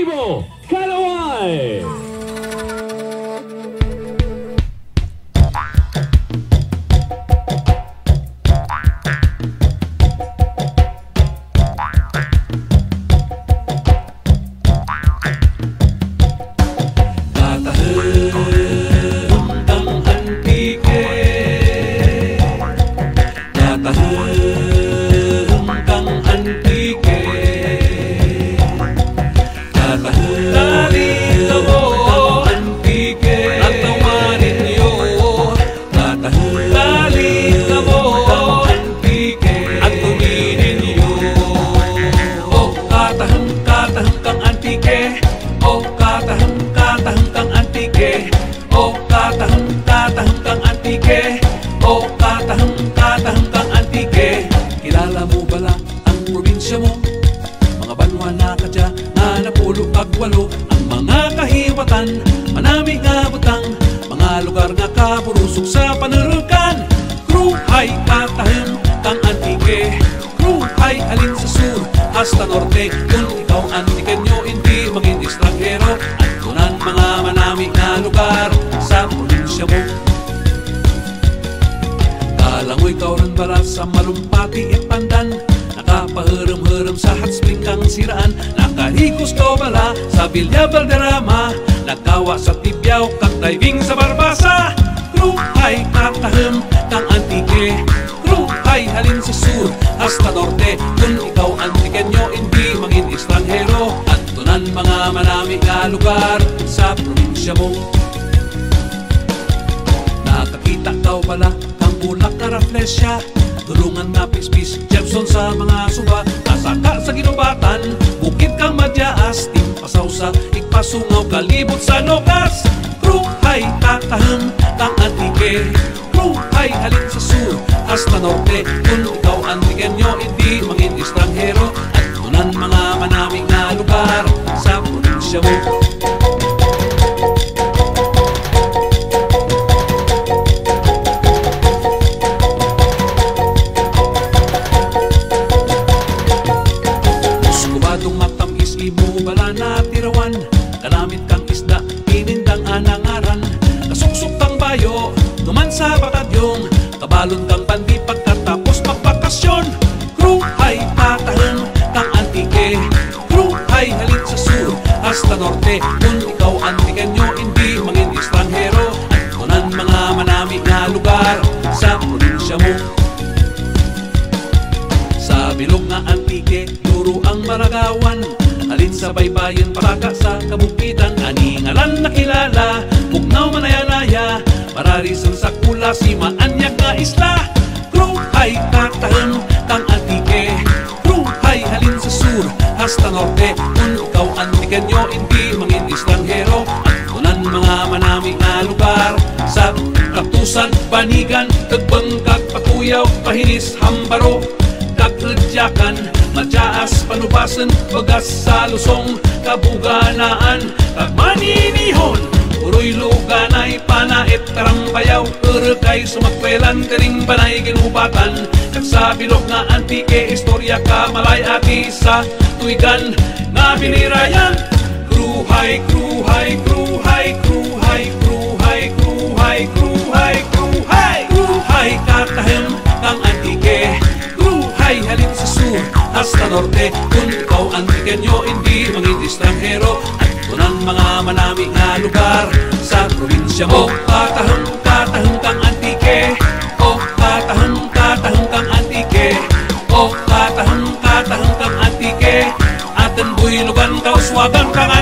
Deportivo Calaway. Pagwalo ang mga kahiwatan, manami nga butang, mga lugar nga kapurusok sa panurukan. Kruhay katahim kang antike, kruhay alin sa sur hasta norte. Kung ikaw antiken nyo, hindi maging estranghero. At tunan mga manami nga lugar sa probinsya mo. Kalangoy kauran baras sa malumpati at pandan, nakapahiram-hiram sa hot spring kang siraan. Nakahikos ko bala sa Villa Valderrama, nagkawa sa Tibiao kag diving sa Barbasa. Kruhay katahim kang antike, kruhay halin sa sur hasta norte. Kung ikaw antiken nyo, hindi maging estranghero. At tunan mga manami nga lugar sa probinsya mo. Nakakita ka bala kang bulak na raflesya, tulungan na pispis, Jefferson sa mga suba. Nasaka sa ginubatan, bukid kang madyaas, timpasaw sa ikpasungaw, kalibot sa lokas. Kruhay katahim kang antike, kruhay halin sa sur hasta norte. Kung ikaw antiken nyo, hindi maging estranghero. At tunan mga manami nga lugar sa probinsya mo. Kalamit kang isda, pinindang anangaran, kasuksok kang bayo, numan sa bakadyong, kabalon kang pandi pagkatapos magbakasyon. Kruhay katahim kang antike, kruhay halin sa sur hasta norte. Kung ikaw antiken nyo, hindi maging estranghero. At tunan mga manami nga lugar sa probinsya mo. Sa bilog nga antike, duro ang Maragawan, halin sa baybayin pataka sa kabukidan. Aningalan na kilala, bugnaw manayalaya, mararisan sa kula si maanyag nga isla. Kruhay katahim kang antike, kruhay halin sa sur hasta norte. Kung ikaw antiken nyo, hindi maging estranghero. At tunan mga manami nga lugar sa Katusan, Banigan, Tagbangkag, Patuyaw, Pahinis, Hambaro, Kaglidyakan, Madyaas, Panubasan, Bagas sa Lusong, Kabuganaan, Kagmaninihon, Uroy Luganay, Panait, Tarambayaw, Urkay, Sumakwelan, Karing Banay, Ginubatan, kag sa bilog nga antike, istorya ka malayati sa tuigan nga binirayan. Kruhay, kruhay, kruhay, kruhay, kruhay, kruhay, kruhay, kruhay, kruhay katahim kang antike, kruhay halin sa sur hasta norte. Kung ikaw antiken nyo, hindi maging estranghero. At tunan mga manami nga lugar sa probinsya mo. Katahim, katahim kang antike, o katahim, katahim kang antike, o katahim, katahim kang antike. Atin buhilugan, kauswagan kang